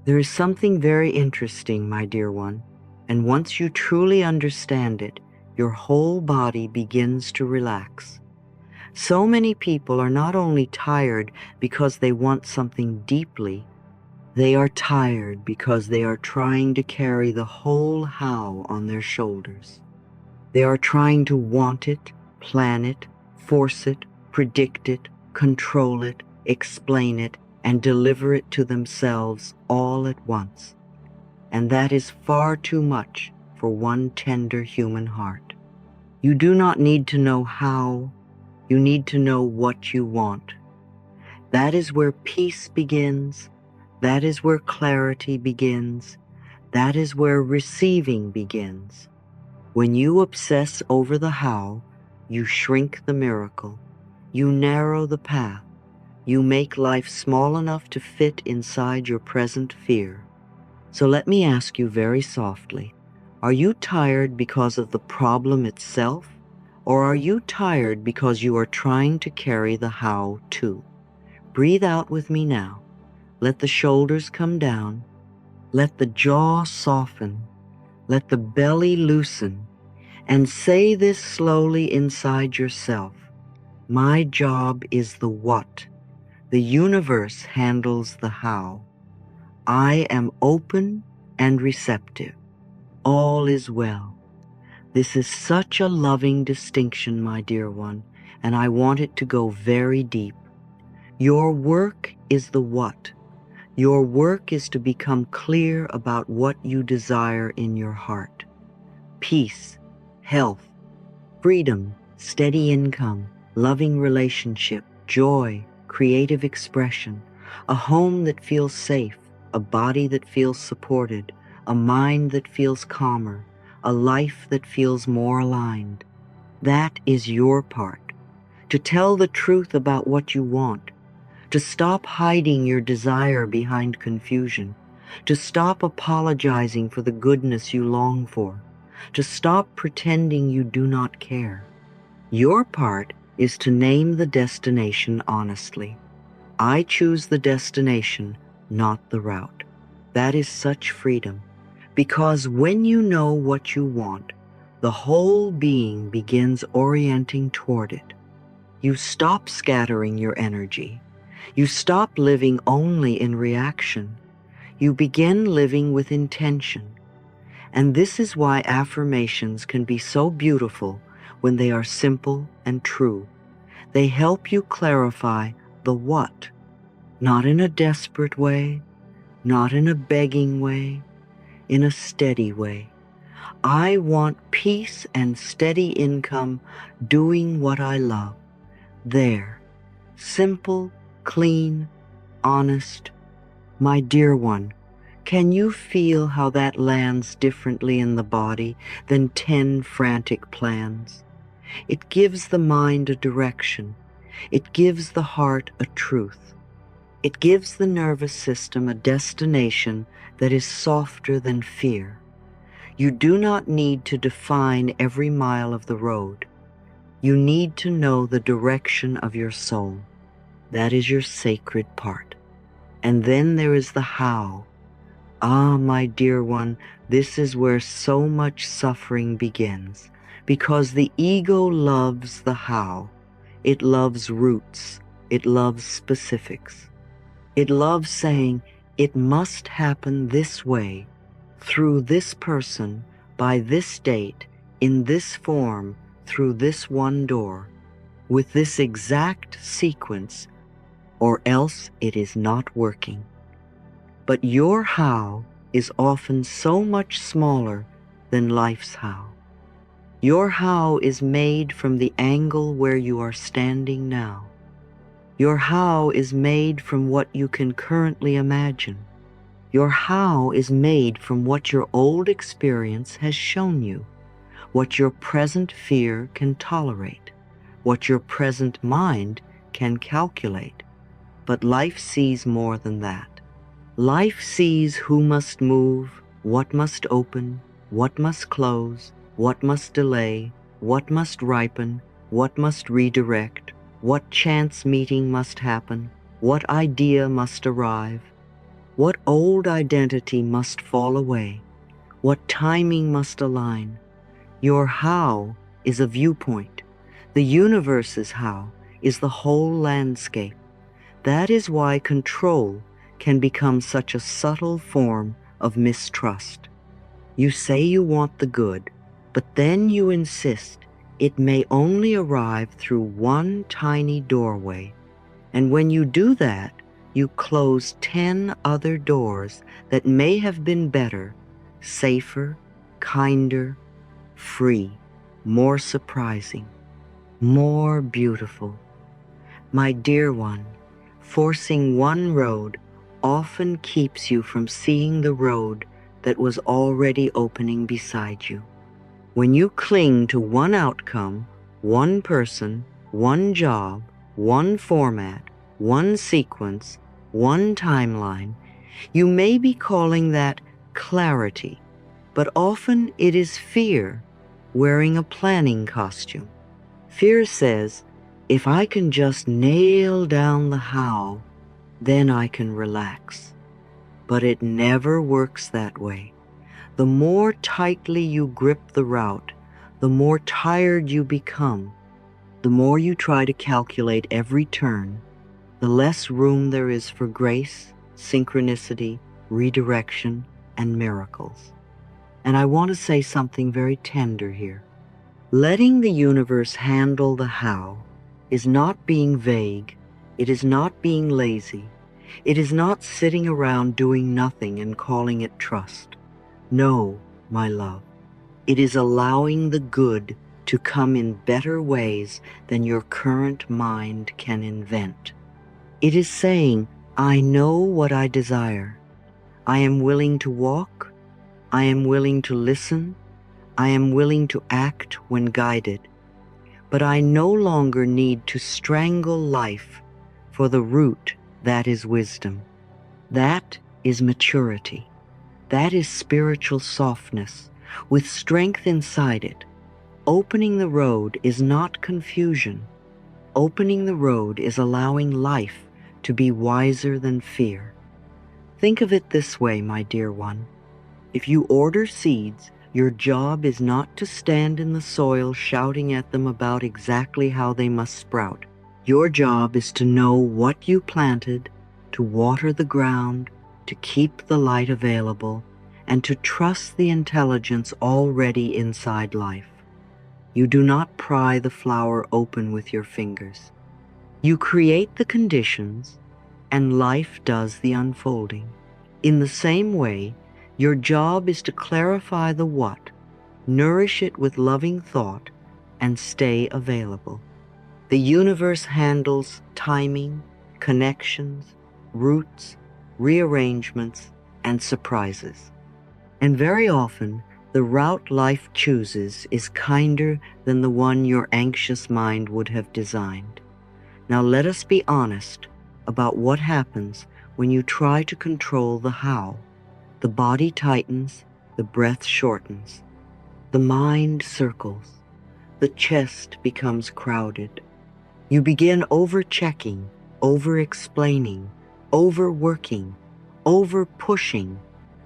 There is something very interesting, my dear one, and once you truly understand it, your whole body begins to relax. So many people are not only tired because they want something deeply, they are tired because they are trying to carry the whole how on their shoulders. They are trying to want it, plan it, force it, predict it, control it, explain it, and deliver it to themselves all at once. And that is far too much for one tender human heart. You do not need to know how, you need to know what you want. That is where peace begins, that is where clarity begins, that is where receiving begins. When you obsess over the how, you shrink the miracle, you narrow the path, you make life small enough to fit inside your present fear. So let me ask you very softly, are you tired because of the problem itself, or are you tired because you are trying to carry the how too? Breathe out with me now. Let the shoulders come down. Let the jaw soften. Let the belly loosen. And say this slowly inside yourself. My job is the what. The universe handles the how. I am open and receptive. All is well. This is such a loving distinction, my dear one, and I want it to go very deep. Your work is the what. Your work is to become clear about what you desire in your heart. Peace, health, freedom, steady income, loving relationship, joy, creative expression, a home that feels safe, a body that feels supported, a mind that feels calmer, a life that feels more aligned. That is your part. To tell the truth about what you want, to stop hiding your desire behind confusion, to stop apologizing for the goodness you long for, to stop pretending you do not care. Your part is to name the destination honestly. I choose the destination, not the route. That is such freedom, because when you know what you want, the whole being begins orienting toward it. You stop scattering your energy. You stop living only in reaction. You begin living with intention. And this is why affirmations can be so beautiful when they are simple and true. They help you clarify the what, not in a desperate way, not in a begging way, in a steady way. I want peace and steady income doing what I love. There, simple, clean, honest. My dear one, can you feel how that lands differently in the body than 10 frantic plans? It gives the mind a direction. It gives the heart a truth. It gives the nervous system a destination that is softer than fear. You do not need to define every mile of the road. You need to know the direction of your soul. That is your sacred part. And then there is the how. Ah, my dear one, this is where so much suffering begins, because the ego loves the how. It loves roots. It loves specifics. It loves saying, it must happen this way, through this person, by this date, in this form, through this one door, with this exact sequence, or else it is not working. But your how is often so much smaller than life's how. Your how is made from the angle where you are standing now. Your how is made from what you can currently imagine. Your how is made from what your old experience has shown you, what your present fear can tolerate, what your present mind can calculate. But life sees more than that. Life sees who must move, what must open, what must close, what must delay, what must ripen, what must redirect, what chance meeting must happen, what idea must arrive. What old identity must fall away? What timing must align? Your how is a viewpoint. The universe's how is the whole landscape. That is why control can become such a subtle form of mistrust. You say you want the good, but then you insist it may only arrive through one tiny doorway. And when you do that, you close 10 other doors that may have been better, safer, kinder, free, more surprising, more beautiful. My dear one, forcing one road often keeps you from seeing the road that was already opening beside you. When you cling to one outcome, one person, one job, one format, one sequence, one timeline, you may be calling that clarity, but often it is fear wearing a planning costume. Fear says, if I can just nail down the how, then I can relax. But it never works that way. The more tightly you grip the route, the more tired you become. The more you try to calculate every turn, the less room there is for grace, synchronicity, redirection, and miracles. And I want to say something very tender here. Letting the universe handle the how is not being vague. It is not being lazy. It is not sitting around doing nothing and calling it trust. No, my love, it is allowing the good to come in better ways than your current mind can invent. It is saying, I know what I desire. I am willing to walk. I am willing to listen. I am willing to act when guided. But I no longer need to strangle life for the root that is wisdom. That is maturity. That is spiritual softness with strength inside it. Opening the road is not confusion. Opening the road is allowing life to be wiser than fear. Think of it this way, my dear one. If you order seeds, your job is not to stand in the soil shouting at them about exactly how they must sprout. Your job is to know what you planted, to water the ground, to keep the light available, and to trust the intelligence already inside life. You do not pry the flower open with your fingers. You create the conditions, and life does the unfolding. In the same way, your job is to clarify the what, nourish it with loving thought, and stay available. The universe handles timing, connections, roots, rearrangements, and surprises. And very often, the route life chooses is kinder than the one your anxious mind would have designed. Now let us be honest about what happens when you try to control the how. The body tightens, the breath shortens, the mind circles, the chest becomes crowded. You begin over-checking, over-explaining, overworking, over-pushing,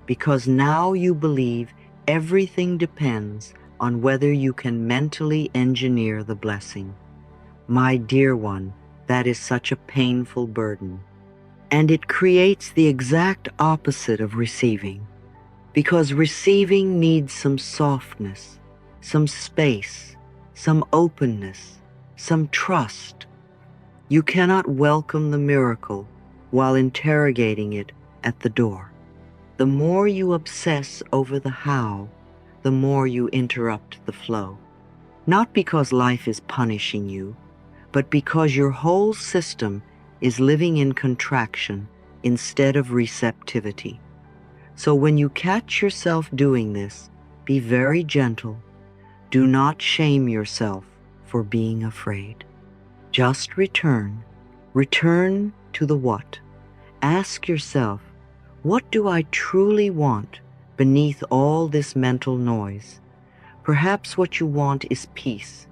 because now you believe everything depends on whether you can mentally engineer the blessing. My dear one, that is such a painful burden. And it creates the exact opposite of receiving, because receiving needs some softness, some space, some openness, some trust. You cannot welcome the miracle while interrogating it at the door. The more you obsess over the how, the more you interrupt the flow. Not because life is punishing you, but because your whole system is living in contraction instead of receptivity. So when you catch yourself doing this, be very gentle. Do not shame yourself for being afraid. Just return. Return to the what. Ask yourself, what do I truly want beneath all this mental noise? Perhaps what you want is peace.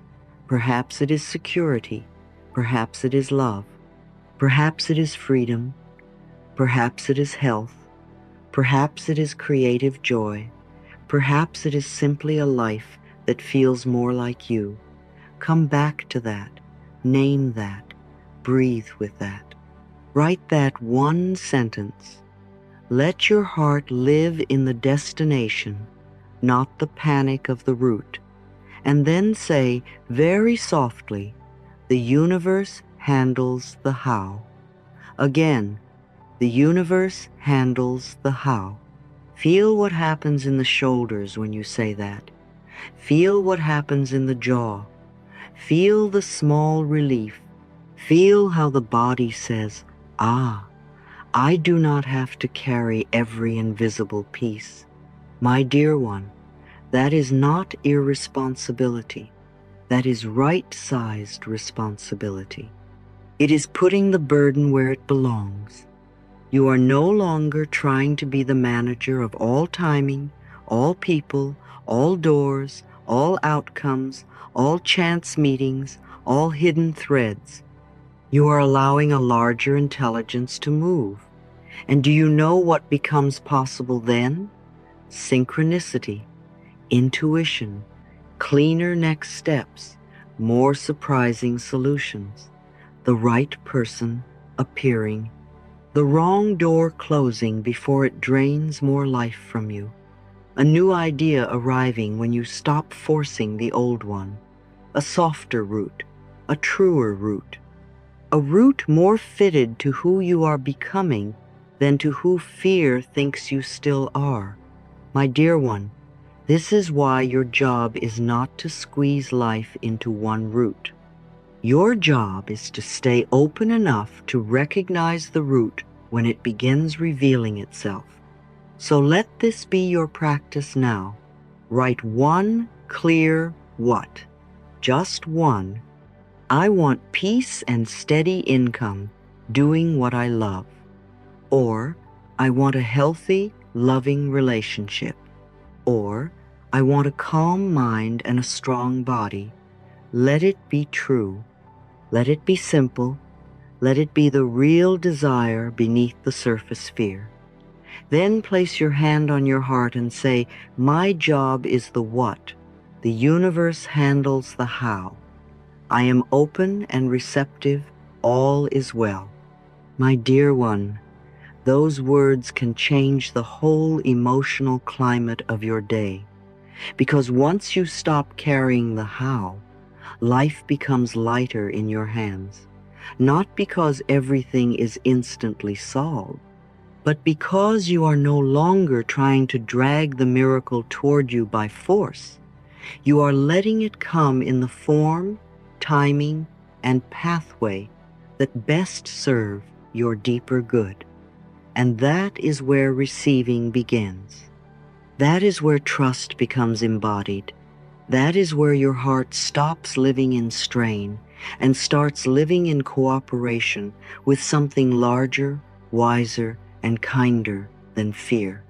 Perhaps it is security. Perhaps it is love. Perhaps it is freedom. Perhaps it is health. Perhaps it is creative joy. Perhaps it is simply a life that feels more like you. Come back to that. Name that. Breathe with that. Write that one sentence. Let your heart live in the destination, not the panic of the route. And then say very softly, the universe handles the how. Again, the universe handles the how. Feel what happens in the shoulders when you say that. Feel what happens in the jaw. Feel the small relief. Feel how the body says, ah, I do not have to carry every invisible piece. My dear one, that is not irresponsibility. That is right-sized responsibility. It is putting the burden where it belongs. You are no longer trying to be the manager of all timing, all people, all doors, all outcomes, all chance meetings, all hidden threads. You are allowing a larger intelligence to move. And do you know what becomes possible then? Synchronicity, intuition, cleaner next steps, more surprising solutions, the right person appearing, the wrong door closing before it drains more life from you, a new idea arriving when you stop forcing the old one, a softer route, a truer route, a route more fitted to who you are becoming than to who fear thinks you still are. My dear one, this is why your job is not to squeeze life into one route. Your job is to stay open enough to recognize the route when it begins revealing itself. So let this be your practice now. Write one clear what. Just one. I want peace and steady income, doing what I love. Or, I want a healthy, loving relationship. Or, I want a calm mind and a strong body. Let it be true. Let it be simple. Let it be the real desire beneath the surface fear. Then place your hand on your heart and say, my job is the what. The universe handles the how. I am open and receptive. All is well. My dear one, those words can change the whole emotional climate of your day. Because once you stop carrying the how, life becomes lighter in your hands. Not because everything is instantly solved, but because you are no longer trying to drag the miracle toward you by force. You are letting it come in the form, timing, and pathway that best serve your deeper good. And that is where receiving begins. That is where trust becomes embodied. That is where your heart stops living in strain and starts living in cooperation with something larger, wiser, and kinder than fear.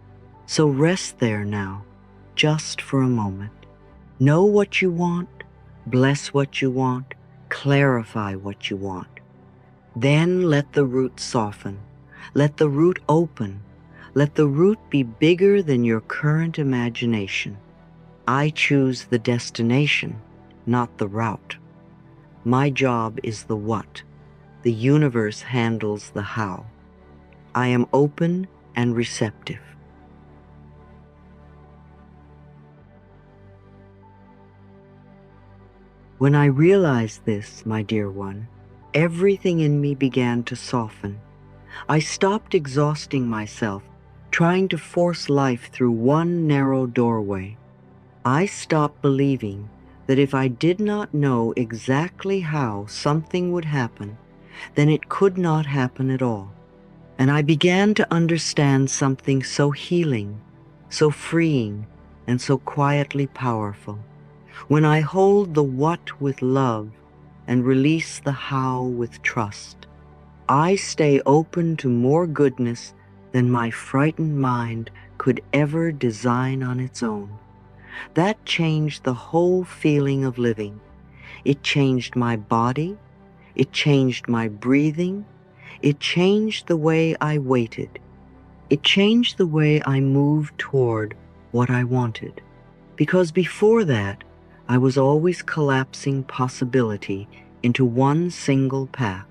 So rest there now, just for a moment. Know what you want, bless what you want, clarify what you want. Then let the root soften. Let the root open. Let the root be bigger than your current imagination. I choose the destination, not the route. My job is the what. The universe handles the how. I am open and receptive. When I realized this, my dear one, everything in me began to soften. I stopped exhausting myself, trying to force life through one narrow doorway. I stopped believing that if I did not know exactly how something would happen, then it could not happen at all. And I began to understand something so healing, so freeing, and so quietly powerful. When I hold the what with love and release the how with trust, I stay open to more goodness than my frightened mind could ever design on its own. That changed the whole feeling of living. It changed my body. It changed my breathing. It changed the way I waited. It changed the way I moved toward what I wanted. Because before that, I was always collapsing possibility into one single path,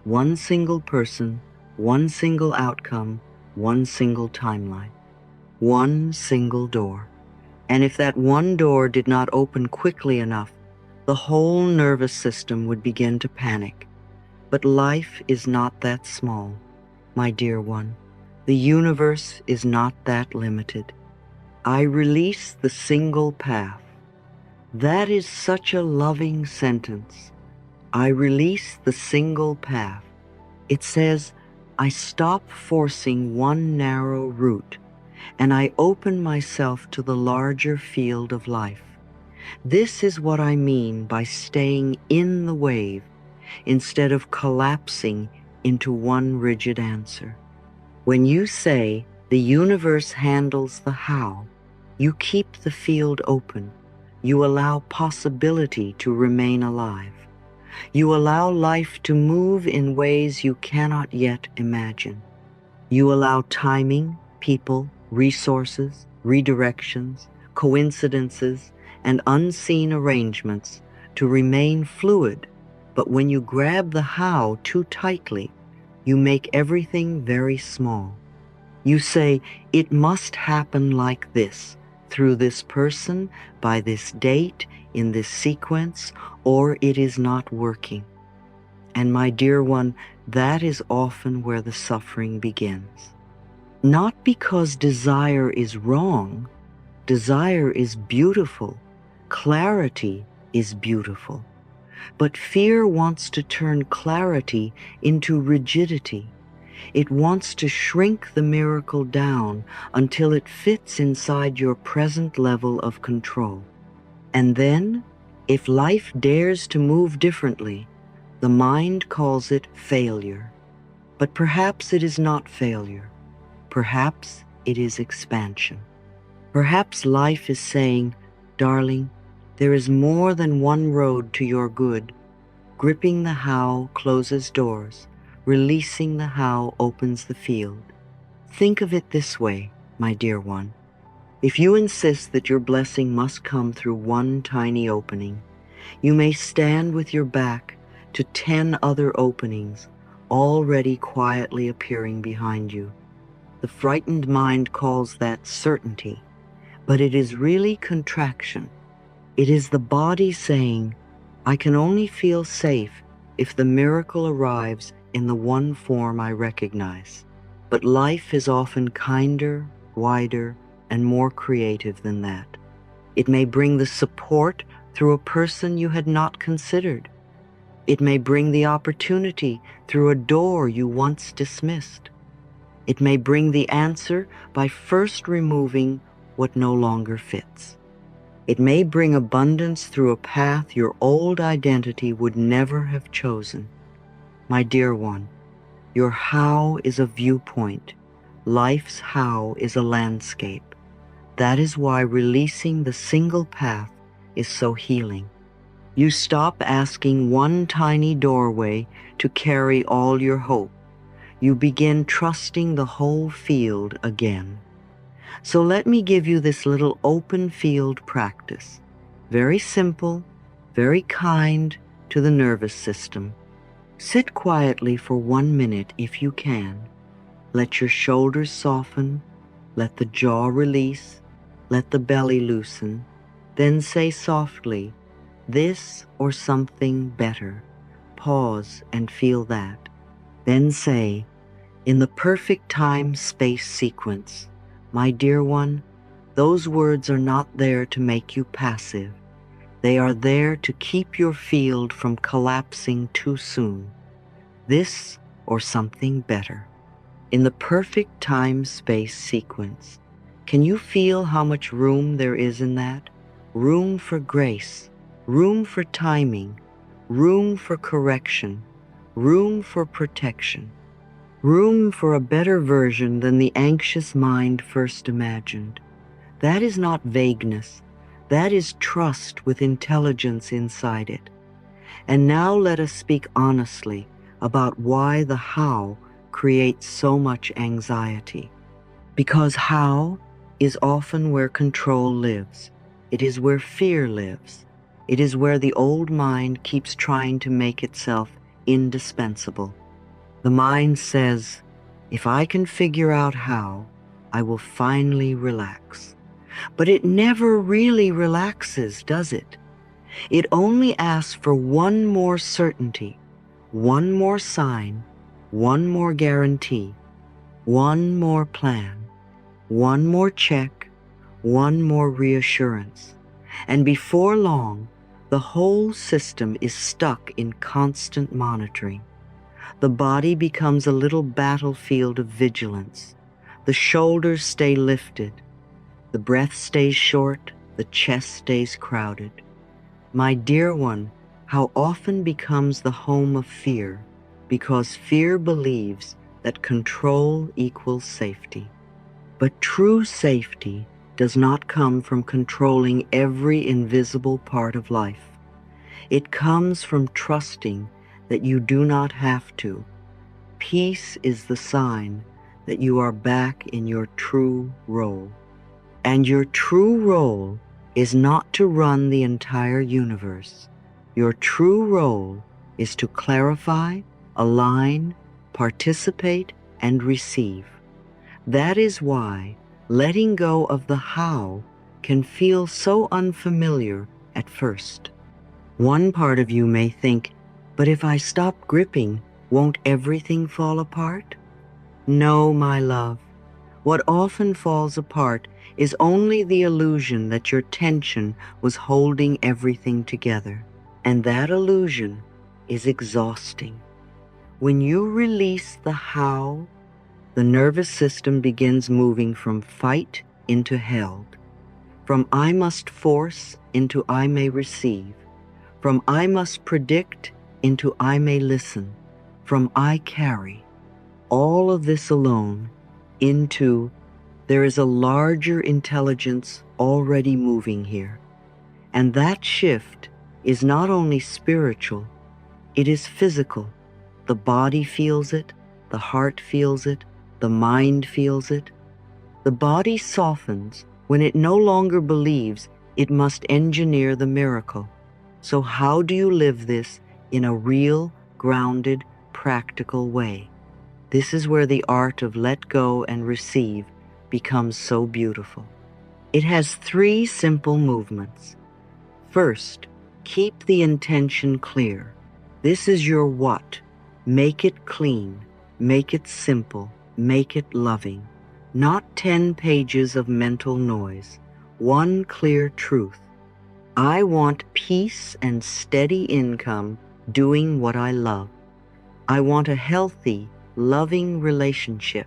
one single person, one single outcome, one single timeline, one single door. And if that one door did not open quickly enough, the whole nervous system would begin to panic. But life is not that small, my dear one. The universe is not that limited. I release the single path. That is such a loving sentence. I release the single path. It says, I stop forcing one narrow route, and I open myself to the larger field of life. This is what I mean by staying in the wave instead of collapsing into one rigid answer. When you say the universe handles the how, you keep the field open. You allow possibility to remain alive. You allow life to move in ways you cannot yet imagine. You allow timing, people, resources, redirections, coincidences, and unseen arrangements to remain fluid. But when you grab the how too tightly, you make everything very small. You say, it must happen like this, through this person, by this date, in this sequence, or it is not working. And my dear one, that is often where the suffering begins. Not because desire is wrong. Desire is beautiful. Clarity is beautiful. But fear wants to turn clarity into rigidity. It wants to shrink the miracle down until it fits inside your present level of control. And then, if life dares to move differently, the mind calls it failure. But perhaps it is not failure. Perhaps it is expansion. Perhaps life is saying, darling, there is more than one road to your good. Gripping the how closes doors. Releasing the how opens the field. Think of it this way, my dear one. If you insist that your blessing must come through one tiny opening, you may stand with your back to 10 other openings already quietly appearing behind you. The frightened mind calls that certainty, but it is really contraction. It is the body saying, I can only feel safe if the miracle arrives in the one form I recognize. But life is often kinder, wider, and more creative than that. It may bring the support through a person you had not considered. It may bring the opportunity through a door you once dismissed. It may bring the answer by first removing what no longer fits. It may bring abundance through a path your old identity would never have chosen. My dear one, your how is a viewpoint. Life's how is a landscape. That is why releasing the single path is so healing. You stop asking one tiny doorway to carry all your hope. You begin trusting the whole field again. So let me give you this little open field practice. Very simple, very kind to the nervous system. Sit quietly for 1 minute if you can. Let your shoulders soften. Let the jaw release. Let the belly loosen. Then say softly, this or something better. Pause and feel that. Then say, in the perfect time-space sequence, my dear one, those words are not there to make you passive. They are there to keep your field from collapsing too soon. This or something better. In the perfect time-space sequence, can you feel how much room there is in that? Room for grace, room for timing, room for correction, room for protection, room for a better version than the anxious mind first imagined. That is not vagueness. That is trust with intelligence inside it. And now let us speak honestly about why the how creates so much anxiety. Because how is often where control lives. It is where fear lives. It is where the old mind keeps trying to make itself indispensable. The mind says, if I can figure out how, I will finally relax. But it never really relaxes, does it? It only asks for one more certainty, one more sign, one more guarantee, one more plan, one more check, one more reassurance. And before long, the whole system is stuck in constant monitoring. The body becomes a little battlefield of vigilance. The shoulders stay lifted. The breath stays short. The chest stays crowded. My dear one, how often becomes the home of fear, because fear believes that control equals safety. But true safety does not come from controlling every invisible part of life. It comes from trusting that you do not have to. Peace is the sign that you are back in your true role. And your true role is not to run the entire universe. Your true role is to clarify, align, participate, and receive. That is why letting go of the how can feel so unfamiliar at first. One part of you may think, but if I stop gripping, won't everything fall apart? No, my love. What often falls apart is only the illusion that your tension was holding everything together. And that illusion is exhausting. When you release the how, the nervous system begins moving from fight into held, from I must force into I may receive, from I must predict into I may listen, from I carry, all of this alone, into there is a larger intelligence already moving here. And that shift is not only spiritual, it is physical. The body feels it, the heart feels it, the mind feels it. The body softens when it no longer believes it must engineer the miracle. So how do you live this in a real, grounded, practical way? This is where the art of let go and receive becomes so beautiful. It has 3 simple movements. First, keep the intention clear. This is your what. Make it clean, make it simple, make it loving. Not 10 pages of mental noise. One clear truth. I want peace and steady income doing what I love. I want a healthy, loving relationship.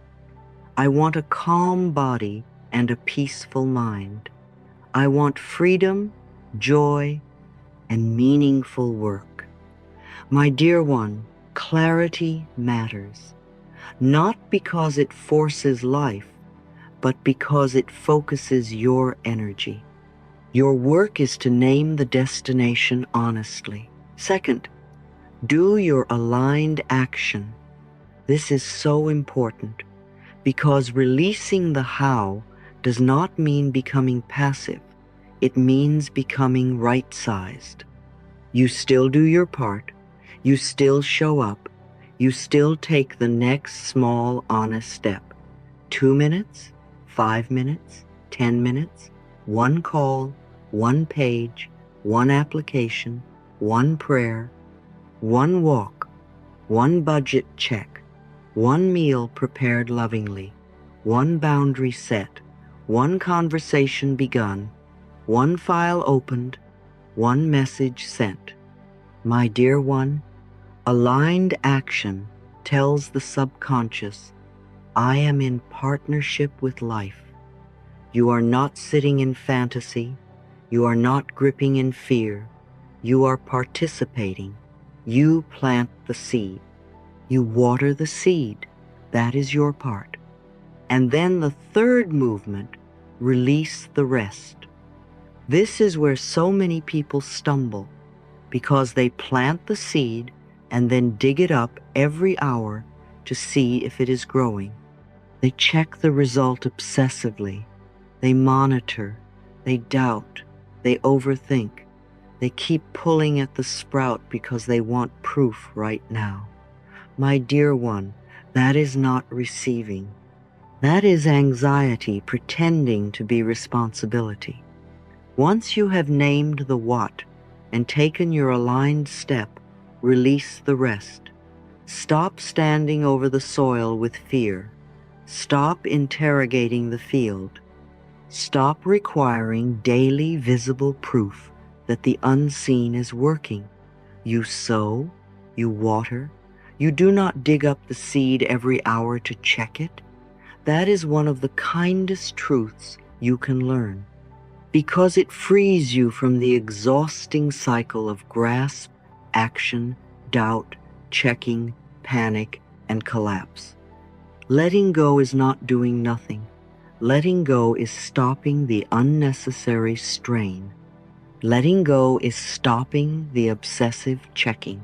I want a calm body and a peaceful mind. I want freedom, joy, and meaningful work. My dear one, clarity matters. Not because it forces life, but because it focuses your energy. Your work is to name the destination honestly. Second, do your aligned action. This is so important because releasing the how does not mean becoming passive. It means becoming right-sized. You still do your part. You still show up. You still take the next small, honest step. 2 minutes, 5 minutes, 10 minutes, 1 call, 1 page, 1 application, 1 prayer, 1 walk, 1 budget check, 1 meal prepared lovingly, 1 boundary set, 1 conversation begun, 1 file opened, 1 message sent. My dear one, aligned action tells the subconscious, I am in partnership with life. You are not sitting in fantasy. You are not gripping in fear. You are participating. You plant the seed. You water the seed. That is your part. And then the third movement, release the rest. This is where so many people stumble because they plant the seed and then dig it up every hour to see if it is growing. They check the result obsessively. They monitor. They doubt. They overthink. They keep pulling at the sprout because they want proof right now. My dear one, that is not receiving. That is anxiety pretending to be responsibility. Once you have named the what and taken your aligned step, release the rest. Stop standing over the soil with fear. Stop interrogating the field. Stop requiring daily visible proof that the unseen is working. You sow, you water, you do not dig up the seed every hour to check it. That is one of the kindest truths you can learn, because it frees you from the exhausting cycle of grasp, action, doubt, checking, panic, and collapse. Letting go is not doing nothing. Letting go is stopping the unnecessary strain. Letting go is stopping the obsessive checking.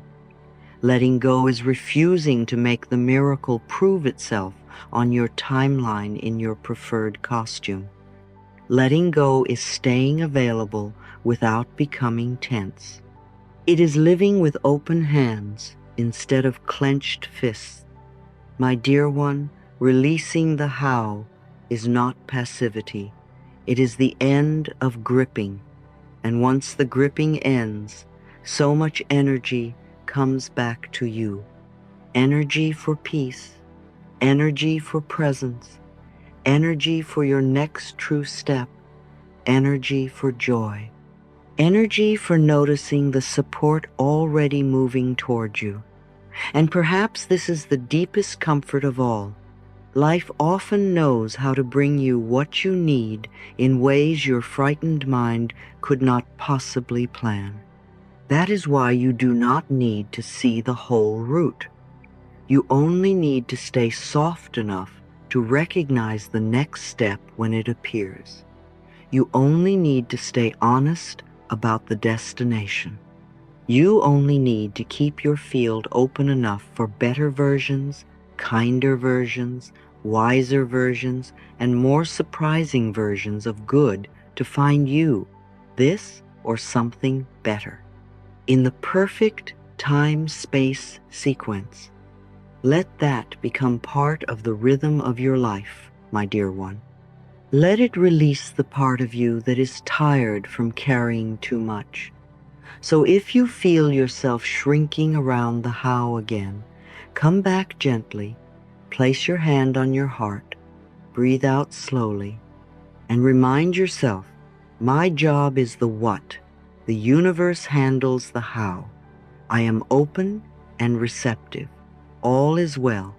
Letting go is refusing to make the miracle prove itself on your timeline in your preferred costume. Letting go is staying available without becoming tense. It is living with open hands instead of clenched fists. My dear one, releasing the how is not passivity. It is the end of gripping. And once the gripping ends, so much energy comes back to you. Energy for peace, energy for presence, energy for your next true step, energy for joy, energy for noticing the support already moving toward you. And perhaps this is the deepest comfort of all. Life often knows how to bring you what you need in ways your frightened mind could not possibly plan. That is why you do not need to see the whole route. You only need to stay soft enough to recognize the next step when it appears. You only need to stay honest about the destination. You only need to keep your field open enough for better versions, kinder versions, wiser versions, and more surprising versions of good to find you, this or something better, in the perfect time-space sequence. Let that become part of the rhythm of your life, my dear one. Let it release the part of you that is tired from carrying too much. So if you feel yourself shrinking around the how again, come back gently, place your hand on your heart, breathe out slowly, and remind yourself, my job is the what. The universe handles the how. I am open and receptive. All is well.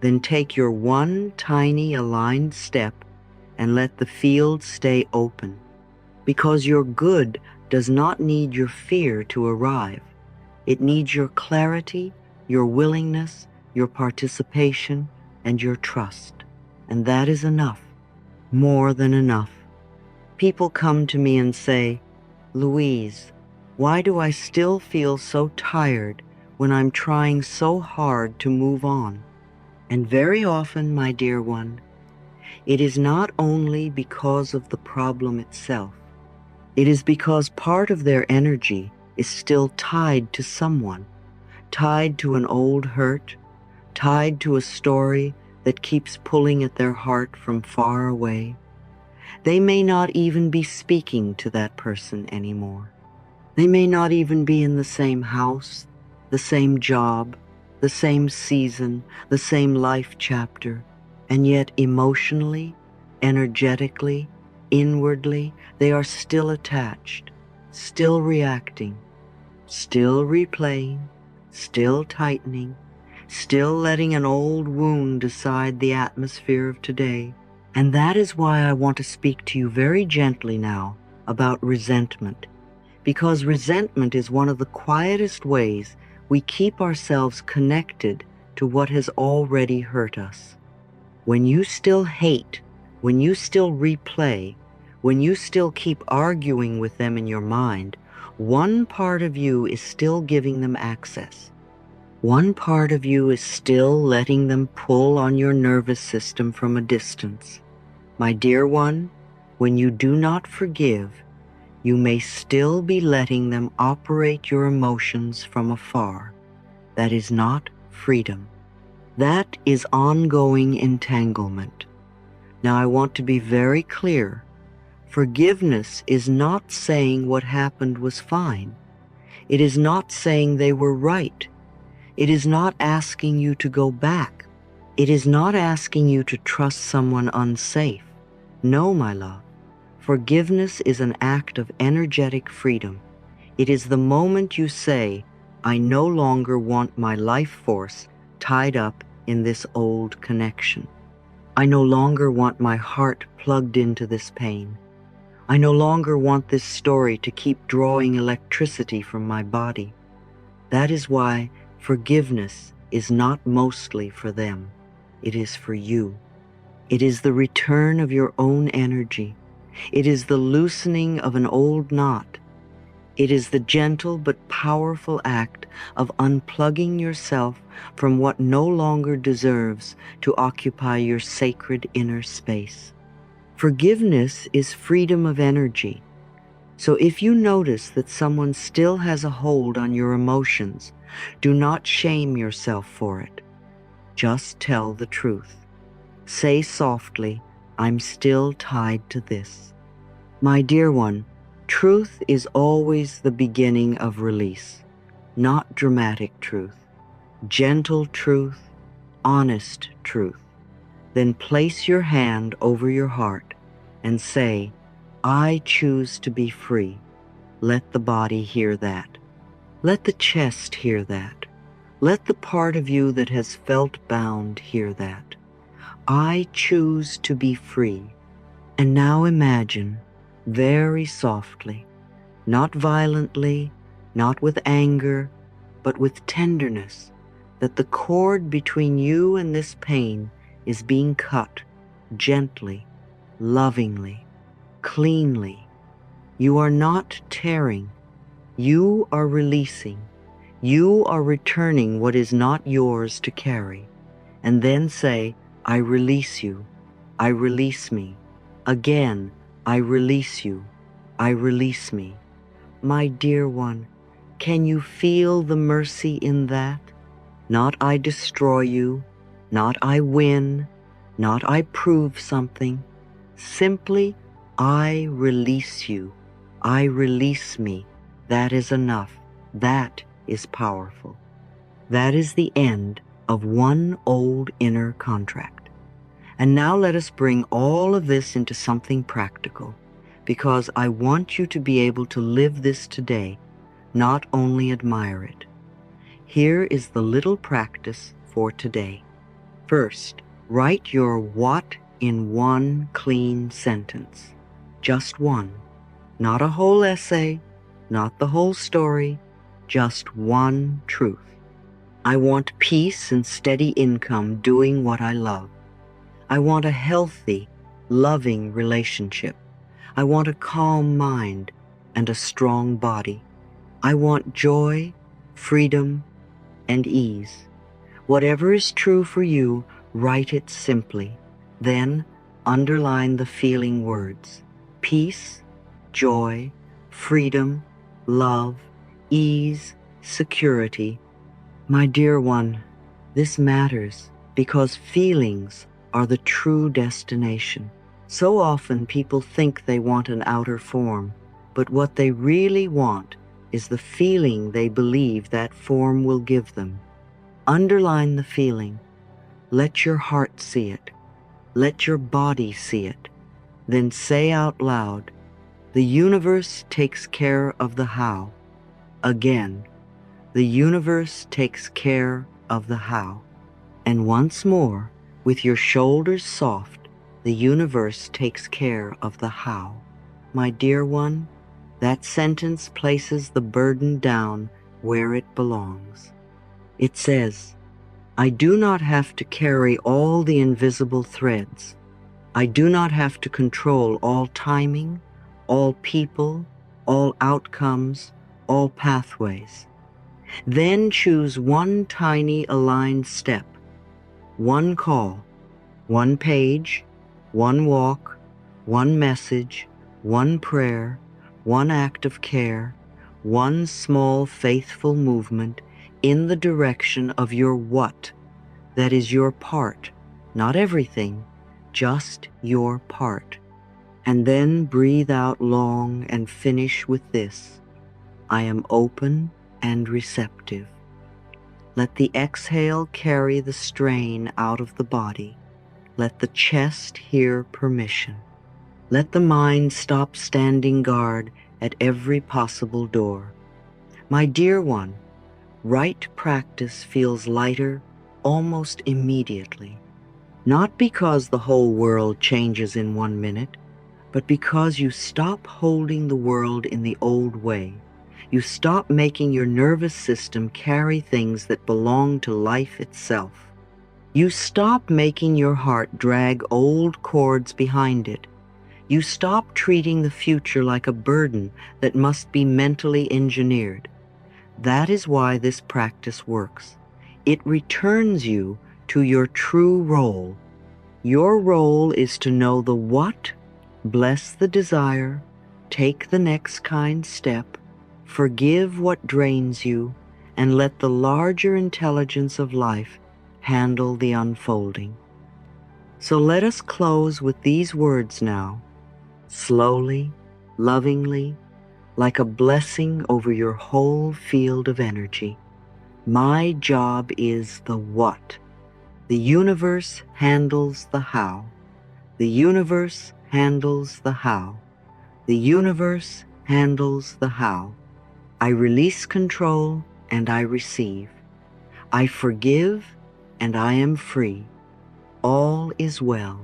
Then take your one tiny aligned step and let the field stay open. Because your good does not need your fear to arrive. It needs your clarity, your willingness, your participation, and your trust. And that is enough, more than enough. People come to me and say, Louise, why do I still feel so tired when I'm trying so hard to move on? And very often, my dear one, it is not only because of the problem itself. It is because part of their energy is still tied to someone, tied to an old hurt, tied to a story that keeps pulling at their heart from far away. They may not even be speaking to that person anymore. They may not even be in the same house, the same job, the same season, the same life chapter, and yet emotionally, energetically, inwardly, they are still attached, still reacting, still replaying, still tightening, still letting an old wound decide the atmosphere of today. And that is why I want to speak to you very gently now about resentment, because resentment is one of the quietest ways we keep ourselves connected to what has already hurt us. When you still hate, when you still replay, when you still keep arguing with them in your mind, one part of you is still giving them access. One part of you is still letting them pull on your nervous system from a distance. My dear one, when you do not forgive, you may still be letting them operate your emotions from afar. That is not freedom. That is ongoing entanglement. Now I want to be very clear. Forgiveness is not saying what happened was fine. It is not saying they were right. It is not asking you to go back. It is not asking you to trust someone unsafe. No, my love. Forgiveness is an act of energetic freedom. It is the moment you say, I no longer want my life force tied up in this old connection. I no longer want my heart plugged into this pain. I no longer want this story to keep drawing electricity from my body. That is why forgiveness is not mostly for them. It is for you. It is the return of your own energy. It is the loosening of an old knot. It is the gentle but powerful act of unplugging yourself from what no longer deserves to occupy your sacred inner space. Forgiveness is freedom of energy. So if you notice that someone still has a hold on your emotions, do not shame yourself for it. Just tell the truth. Say softly, I'm still tied to this. My dear one, truth is always the beginning of release, not dramatic truth. Gentle truth, honest truth. Then place your hand over your heart and say, I choose to be free. Let the body hear that. Let the chest hear that. Let the part of you that has felt bound hear that. I choose to be free. And now imagine, very softly, not violently, not with anger, but with tenderness, that the cord between you and this pain is being cut gently, lovingly, cleanly. You are not tearing. You are releasing. You are returning what is not yours to carry. And then say, I release you. I release me. Again, I release you. I release me. My dear one, can you feel the mercy in that? Not I destroy you, not I win, not I prove something. Simply, I release you. I release me. That is enough. That is powerful. That is the end of one old inner contract. And now let us bring all of this into something practical, because I want you to be able to live this today, not only admire it. Here is the little practice for today. First, write your what in one clean sentence. Just one. Not a whole essay, not the whole story, just one truth. I want peace and steady income doing what I love. I want a healthy, loving relationship. I want a calm mind and a strong body. I want joy, freedom, and ease. Whatever is true for you, write it simply. Then underline the feeling words: peace, joy, freedom, love, ease, security. My dear one, this matters because feelings are the true destination. So often people think they want an outer form, but what they really want is the feeling they believe that form will give them. Underline the feeling. Let your heart see it. Let your body see it. Then say out loud, the universe takes care of the how. Again, the universe takes care of the how. And once more, with your shoulders soft, the universe takes care of the how. My dear one, that sentence places the burden down where it belongs. It says, I do not have to carry all the invisible threads. I do not have to control all timing, all people, all outcomes, all pathways. Then choose one tiny aligned step, one call, one page, one walk, one message, one prayer, one act of care, one small faithful movement in the direction of your what, that is your part, not everything, just your part. And then breathe out long and finish with this: I am open and receptive. Let the exhale carry the strain out of the body. Let the chest hear permission. Let the mind stop standing guard at every possible door. My dear one, right practice feels lighter almost immediately, not because the whole world changes in 1 minute, but because you stop holding the world in the old way. You stop making your nervous system carry things that belong to life itself. You stop making your heart drag old cords behind it. You stop treating the future like a burden that must be mentally engineered. That is why this practice works. It returns you to your true role. Your role is to know the what, bless the desire, take the next kind step, forgive what drains you, and let the larger intelligence of life handle the unfolding. So let us close with these words now, slowly, lovingly, like a blessing over your whole field of energy. My job is the what. The universe handles the how. The universe handles the how. The universe handles the how. I release control and I receive. I forgive and I am free. All is well,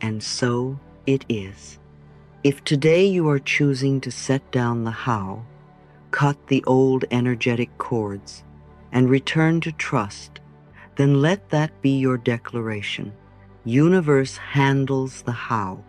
and so it is. If today you are choosing to set down the how, cut the old energetic cords, and return to trust, then let that be your declaration. Universe handles the how.